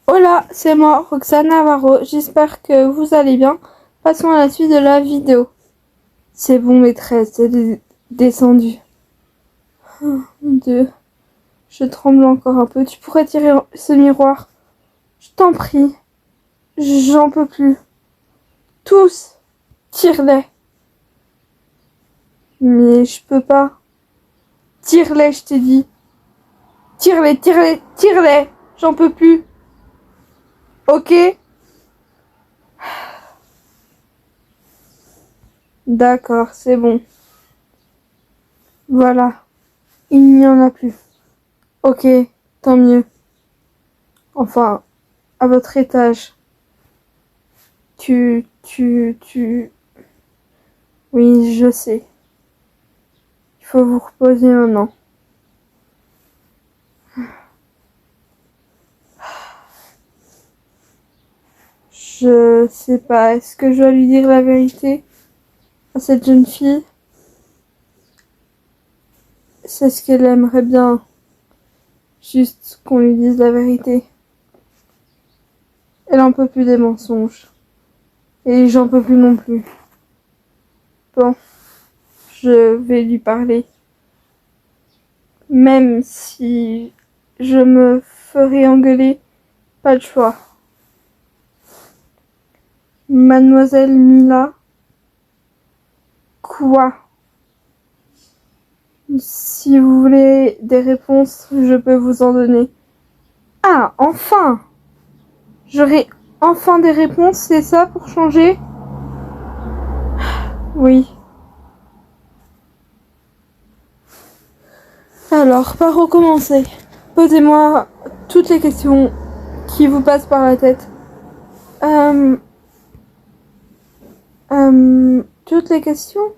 Hola, c'est moi, Roxane Navarro. J'espère que vous allez bien. Passons à la suite de la vidéo. C'est bon, maîtresse, elle est descendue. Oh, mon Dieu, je tremble encore un peu. Tu pourrais tirer ce miroir? Je t'en prie. J'en peux plus. Tous, tire-les. Mais je peux pas. Tire-les, je t'ai dit. Tire-les, tire-les, tire-les. J'en peux plus. Ok? D'accord, c'est bon. Voilà. Il n'y en a plus. Ok, tant mieux. Enfin, à votre étage. Tu... Oui, je sais. Il faut vous reposer maintenant. Je sais pas, est-ce que je dois lui dire la vérité à cette jeune fille? C'est ce qu'elle aimerait bien. Juste qu'on lui dise la vérité. Elle en peut plus des mensonges. Et j'en peux plus non plus. Bon, je vais lui parler. Même si je me ferai engueuler, pas le choix. Mademoiselle Mila? Quoi? Si vous voulez des réponses, je peux vous en donner. Ah, enfin! J'aurai enfin des réponses, c'est ça pour changer? Oui. Alors, par où commencer? Posez-moi toutes les questions qui vous passent par la tête. Toutes les questions?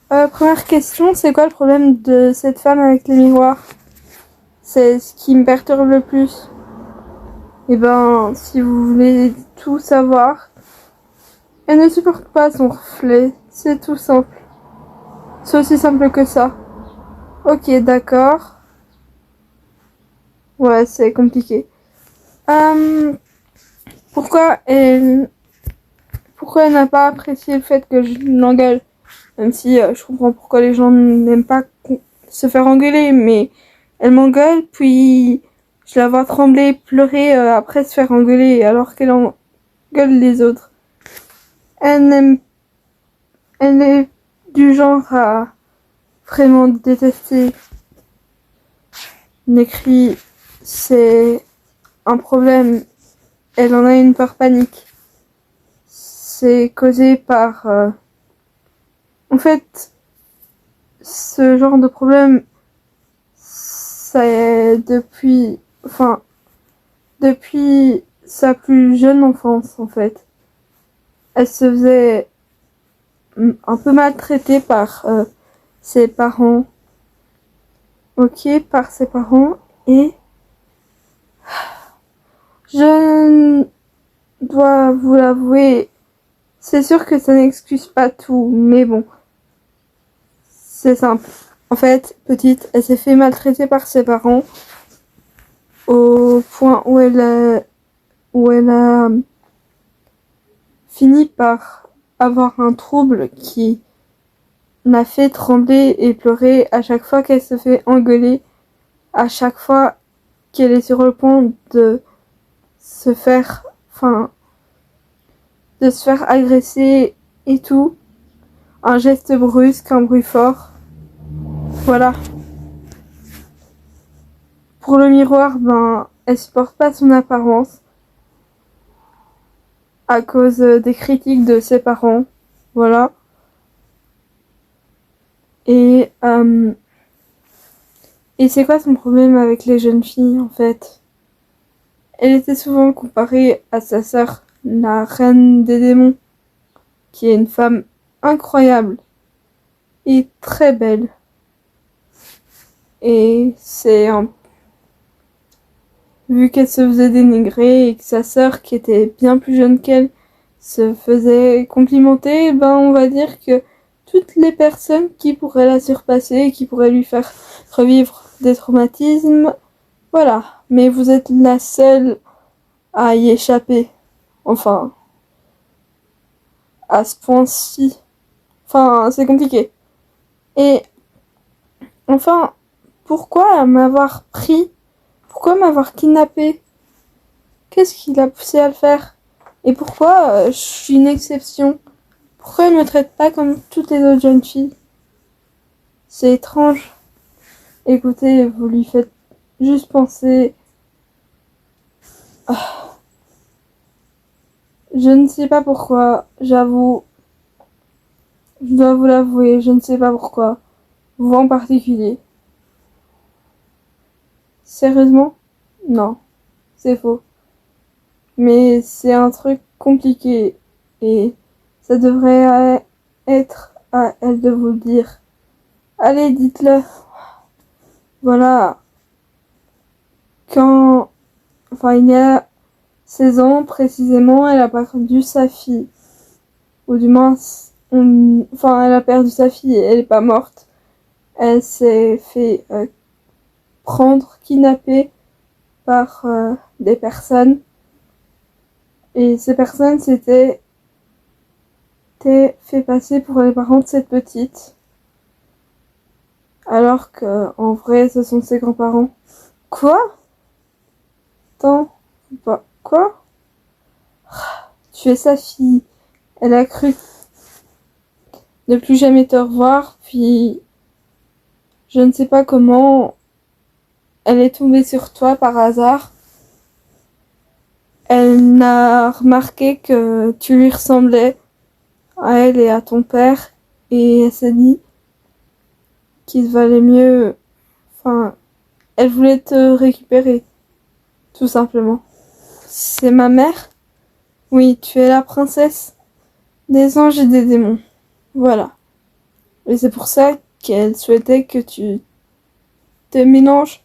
Première question, c'est quoi le problème de cette femme avec les miroirs? C'est ce qui me perturbe le plus. Eh ben, si vous voulez tout savoir, elle ne supporte pas son reflet. C'est tout simple. C'est aussi simple que ça. Ok, d'accord. Ouais, c'est compliqué. Euh, pourquoi elle, pourquoi elle n'a pas apprécié le fait que je l'engueule? Même si je comprends pourquoi les gens n'aiment pas se faire engueuler, mais elle m'engueule, puis je la vois trembler, pleurer après se faire engueuler alors qu'elle engueule les autres. Elle n'aime, elle est du genre à vraiment détester les cris. C'est un problème. Elle en a une peur panique. C'est causé par... En fait, ce genre de problème, c'est depuis... Enfin, depuis sa plus jeune enfance, en fait. Elle se faisait un peu maltraiter par ses parents. Ok, par ses parents. Et je dois vous l'avouer, c'est sûr que ça n'excuse pas tout, mais bon, c'est simple. En fait, petite, elle s'est fait maltraiter par ses parents au point où elle a fini par avoir un trouble qui l'a fait trembler et pleurer à chaque fois qu'elle se fait engueuler, à chaque fois qu'elle est sur le point de se faire, de se faire agresser et tout. Un geste brusque, un bruit fort. Voilà. Pour le miroir, ben, elle supporte pas son apparence à cause des critiques de ses parents. Voilà. Et, et c'est quoi son problème avec les jeunes filles, en fait? Elle était souvent comparée à sa sœur, la reine des démons, qui est une femme incroyable et très belle. Et c'est un... Vu qu'elle se faisait dénigrer et que sa sœur, qui était bien plus jeune qu'elle, se faisait complimenter, ben on va dire que toutes les personnes qui pourraient la surpasser, qui pourraient lui faire revivre des traumatismes, voilà. Mais vous êtes la seule à y échapper. Enfin, à ce point-ci. Enfin, c'est compliqué. Et enfin, pourquoi m'avoir pris? Pourquoi m'avoir kidnappé? Qu'est-ce qui l'a poussé à le faire? Et pourquoi je suis une exception? Pourquoi elle me traite pas comme toutes les autres jeunes filles? C'est étrange. Écoutez, vous lui faites juste penser... Je ne sais pas pourquoi, j'avoue. Je dois vous l'avouer, je ne sais pas pourquoi. Vous en particulier. Sérieusement? Non, c'est faux. Mais c'est un truc compliqué et ça devrait être à elle de vous le dire. Allez, dites-le. Voilà. Il y a 16 ans précisément, elle a perdu sa fille. Ou du moins, elle a perdu sa fille et elle est pas morte. Elle s'est fait kidnapper par des personnes. Et ces personnes s'étaient fait passer pour les parents de cette petite. Alors que, en vrai, ce sont ses grands-parents. Quoi? Attends, quoi? Tu es sa fille. Elle a cru ne plus jamais te revoir, puis je ne sais pas comment elle est tombée sur toi par hasard. Elle n'a remarqué que tu lui ressemblais à elle et à ton père, et elle s'est dit qu'il valait mieux... elle voulait te récupérer, tout simplement. C'est ma mère? Oui, tu es la princesse des anges et des démons. Voilà. Et c'est pour ça qu'elle souhaitait que tu te mélanges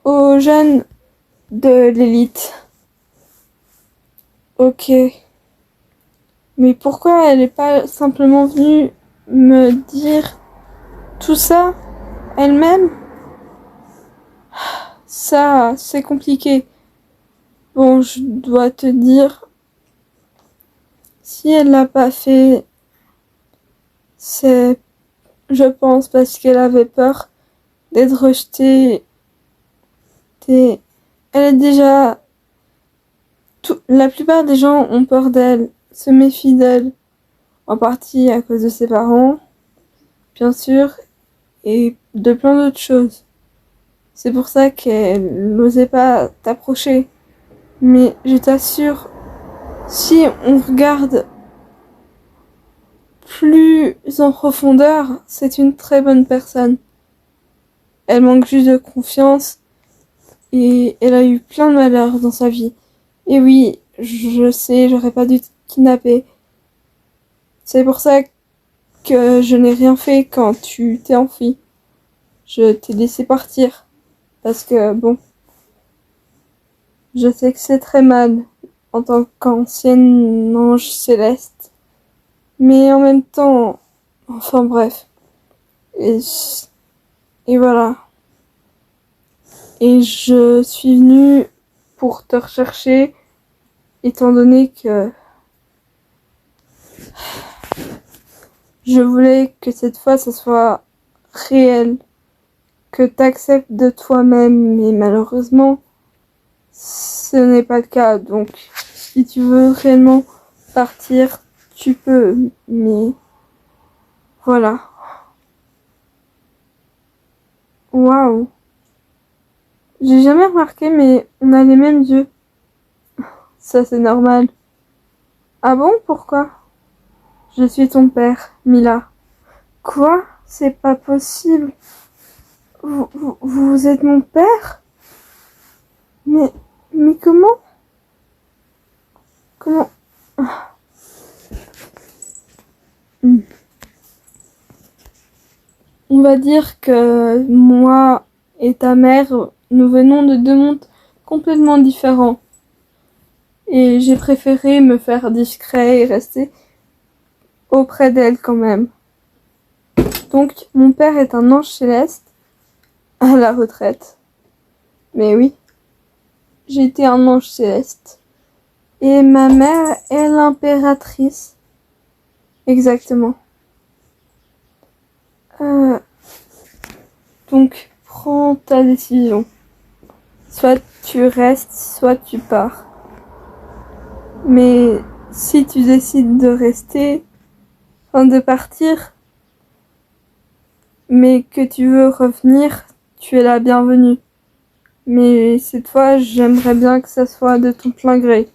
aux jeunes de l'élite. Ok. Mais pourquoi elle n'est pas simplement venue me dire tout ça elle-même? Ça, c'est compliqué. Bon, je dois te dire, si elle l'a pas fait, c'est, je pense, parce qu'elle avait peur d'être rejetée. Elle est déjà... La plupart des gens ont peur d'elle, se méfient d'elle, en partie à cause de ses parents, bien sûr, et de plein d'autres choses. C'est pour ça qu'elle n'osait pas t'approcher. Mais je t'assure, si on regarde plus en profondeur, c'est une très bonne personne. Elle manque juste de confiance et elle a eu plein de malheurs dans sa vie. Et oui, je sais, j'aurais pas dû te kidnapper. C'est pour ça que je n'ai rien fait quand tu t'es enfui. Je t'ai laissé partir. Parce que, bon, je sais que c'est très mal en tant qu'ancienne ange céleste. Mais en même temps, enfin bref. Et voilà. Et je suis venue pour te rechercher, étant donné que je voulais que cette fois, ça soit réel. Que t'acceptes de toi-même, mais malheureusement, ce n'est pas le cas. Donc, si tu veux réellement partir, tu peux, mais voilà. Waouh. J'ai jamais remarqué, mais on a les mêmes yeux. Ça, c'est normal. Ah bon, pourquoi? Je suis ton père, Mila. Quoi? C'est pas possible. Vous êtes mon père? Mais comment? Comment? On va dire que moi et ta mère, nous venons de deux mondes complètement différents. Et j'ai préféré me faire discret et rester auprès d'elle quand même. Donc, mon père est un ange céleste à la retraite. Mais oui. j'étais un ange céleste. Et ma mère est l'impératrice. Exactement. Donc, prends ta décision. Soit tu restes, soit tu pars. Mais si tu décides de rester, enfin de partir, mais que tu veux revenir, tu es la bienvenue. Mais cette fois, j'aimerais bien que ça soit de ton plein gré.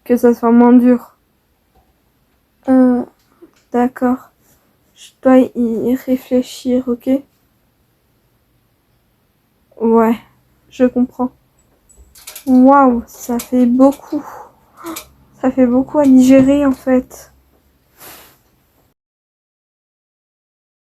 Que ça soit moins dur. D'accord. Je dois y réfléchir, ok? Ouais, je comprends. Waouh, ça fait beaucoup. Ça fait beaucoup à digérer en fait.